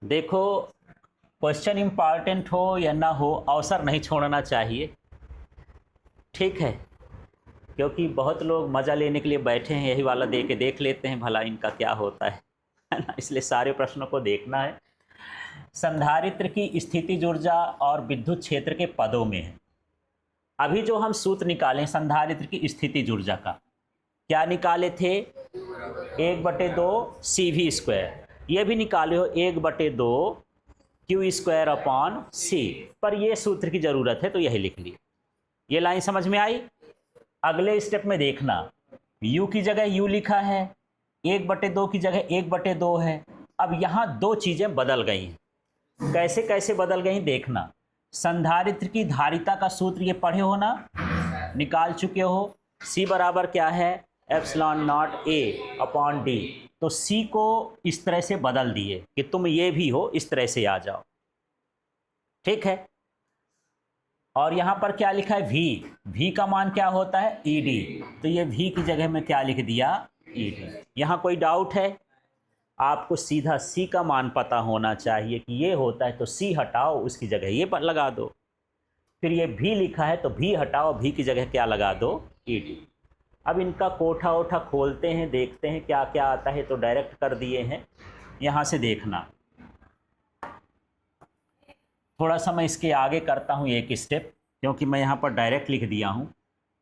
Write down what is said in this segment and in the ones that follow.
देखो, question important हो या ना हो, अवसर नहीं छोड़ना चाहिए। ठीक है, क्योंकि बहुत लोग मज़ा लेने के लिए बैठे हैं, यही वाला दे के देख लेते हैं भला इनका क्या होता है ना। इसलिए सारे प्रश्नों को देखना है। संधारित्र की स्थितिज ऊर्जा और विद्युत क्षेत्र के पदों में है। अभी जो हम सूत्र निकालें संधारित्र की स्थितिज ऊर्जा का, क्या निकाले थे? 1/2 CV²। ये भी निकाले हो 1/2 Q² अपॉन C। पर ये सूत्र की ज़रूरत है तो यही लिख लिया। ये लाइन समझ में आई? अगले स्टेप में देखना, U की जगह U लिखा है, 1/2 की जगह 1/2 है। अब यहाँ दो चीज़ें बदल गई हैं। कैसे कैसे बदल गई देखना। संधारित्र की धारिता का सूत्र ये पढ़े हो ना, निकाल चुके हो। C बराबर क्या है? ε0A/d। तो C को इस तरह से बदल दिए कि तुम ये भी हो, इस तरह से आ जाओ। ठीक है, और यहां पर क्या लिखा है? V का मान क्या होता है? ED। तो ये V की जगह में क्या लिख दिया? ED। यहां कोई डाउट है? आपको सीधा C का मान पता होना चाहिए कि ये होता है, तो C हटाओ, उसकी जगह ये पर लगा दो। फिर ये V लिखा है तो V हटाओ, V की जगह क्या लगा दो? ED। अब इनका कोठा ओठा खोलते हैं, देखते हैं क्या क्या आता है। तो डायरेक्ट कर दिए हैं, यहाँ से देखना। थोड़ा सा मैं इसके आगे करता हूँ एक स्टेप, क्योंकि मैं यहाँ पर डायरेक्ट लिख दिया हूँ।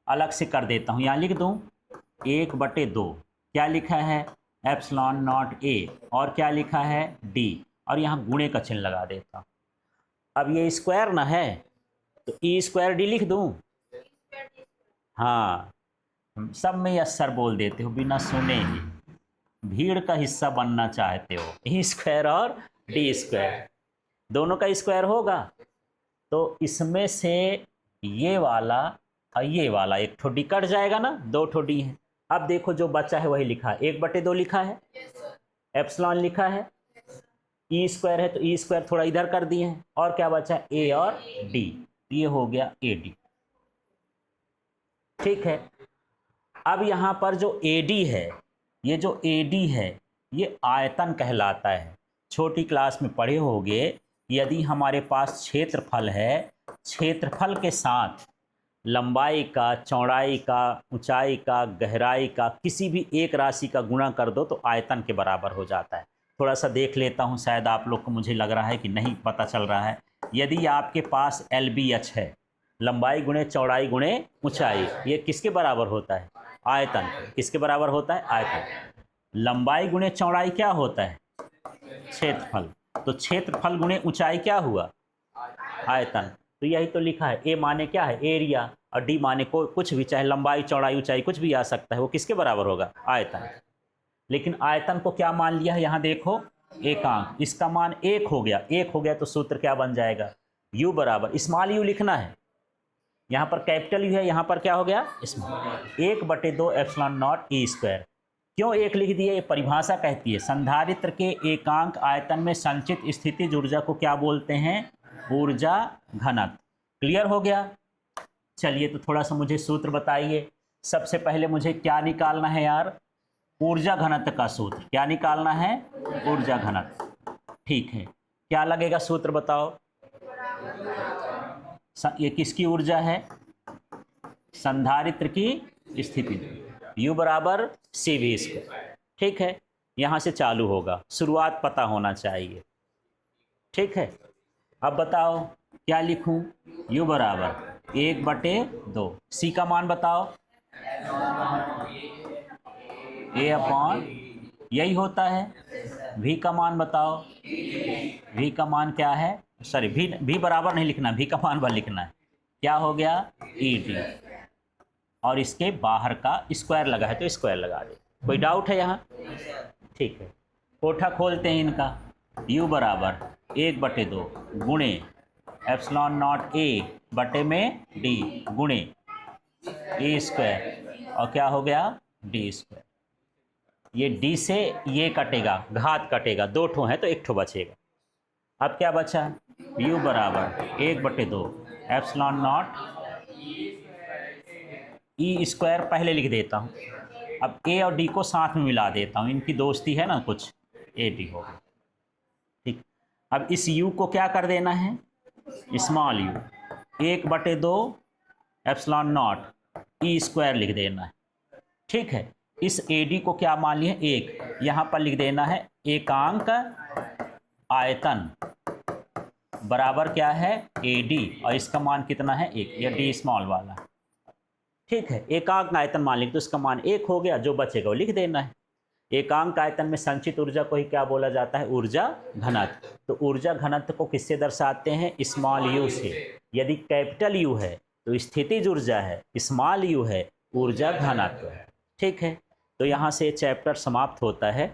अलग से कर देता हूँ, यहाँ लिख दूँ 1/2। क्या लिखा है? ε0A। और क्या लिखा है? D। और यहाँ गुणे का चिन्ह लगा देता हूँ। अब ये स्क्वायर ना है तो E²D लिख दूँ। हाँ, सब में यस सर बोल देते हो बिना सुने ही, भीड़ का हिस्सा बनना चाहते हो। E² और D² दोनों का स्क्वायर होगा, तो इसमें से ये वाला और ये वाला एक ठोडी कट जाएगा ना, दो ठोडी है। अब देखो जो बचा है वही लिखा है, 1/2 लिखा है, एप्सिलॉन लिखा है, E² है तो E² थोड़ा इधर कर दिए हैं, और क्या बचा? A और D। ये हो गया AD। ठीक है, अब यहाँ पर जो AD है, ये जो AD है ये आयतन कहलाता है। छोटी क्लास में पढ़े होंगे, यदि हमारे पास क्षेत्रफल है, क्षेत्रफल के साथ लंबाई का, चौड़ाई का, ऊंचाई का, गहराई का किसी भी एक राशि का गुणा कर दो तो आयतन के बराबर हो जाता है। थोड़ा सा देख लेता हूँ, शायद आप लोग को मुझे लग रहा है कि नहीं पता चल रहा है। यदि आपके पास LBH है, लंबाई गुणे चौड़ाई गुणे ऊंचाई, ये किसके बराबर होता है? आयतन। किसके बराबर होता है? आयतन। लंबाई गुणे चौड़ाई क्या होता है? क्षेत्रफल। तो क्षेत्रफल गुणे ऊंचाई क्या हुआ? आयतन। तो यही तो लिखा है। ए माने क्या है? एरिया, और डी माने को कुछ भी, चाहे लंबाई चौड़ाई ऊंचाई कुछ भी आ सकता है, वो किसके बराबर होगा? आयतन। लेकिन आयतन को क्या मान लिया है? यहाँ देखो, एकांक। इसका मान 1 हो गया। 1 हो गया तो सूत्र क्या बन जाएगा? U बराबर, स्मॉल u लिखना है, यहाँ पर कैपिटल U है, यहाँ पर क्या हो गया? स्मॉल। 1/2 ε0E²। क्यों 1 लिख दिए? ये परिभाषा कहती है संधारित्र के एकांक आयतन में संचित स्थितिज ऊर्जा को क्या बोलते हैं? ऊर्जा घनत्व। क्लियर हो गया? चलिए, तो थोड़ा सा मुझे सूत्र बताइए। सबसे पहले मुझे क्या निकालना है यार? ऊर्जा घनत्व का सूत्र। क्या निकालना है? ऊर्जा घनत्व। ठीक है, क्या लगेगा सूत्र बताओ? ये किसकी ऊर्जा है? संधारित्र की स्थिति। U बराबर CV²। ठीक है, यहाँ से चालू होगा, शुरुआत पता होना चाहिए। ठीक है, अब बताओ क्या लिखूं? U बराबर 1/2। C का मान बताओ। A/, यही होता है। V का मान बताओ। V का मान क्या है? सॉरी, V बराबर नहीं लिखना, V का मान पर लिखना है। क्या हो गया? ED। और इसके बाहर का स्क्वायर लगा है तो स्क्वायर लगा दे। कोई डाउट है यहाँ? ठीक है, कोठा खोलते हैं इनका। U बराबर 1/2 गुणे ε0A बटे में D गुणे A², और क्या हो गया? D²। ये D से ये कटेगा, घात कटेगा, दो ठो है तो एक ठो बचेगा। अब क्या बचा? U बराबर 1/2 ε0 E² पहले लिख देता हूँ। अब A और D को साथ में मिला देता हूँ, इनकी दोस्ती है ना कुछ, AD होगा। ठीक, अब इस u को क्या कर देना है, small u, 1/2 epsilon not E square लिख देना है। ठीक है, इस AD को क्या मान लिया, 1, यहाँ पर लिख देना है एकांक आयतन बराबर क्या है, AD, और इसका मान कितना है, 1, या D स्मॉल वाला। ठीक है, एकांक आयतन मान लिख तो इसका मान 1 हो गया, जो बचेगा वो लिख देना है। एकांक आयतन में संचित ऊर्जा को ही क्या बोला जाता है, ऊर्जा घनत्व। तो ऊर्जा घनत्व को किससे दर्शाते हैं, स्मॉल u से। यदि कैपिटल U है तो स्थितिज ऊर्जा है, स्मॉल u है ऊर्जा घनत्व है। ठीक है, तो यहाँ से चैप्टर समाप्त होता है।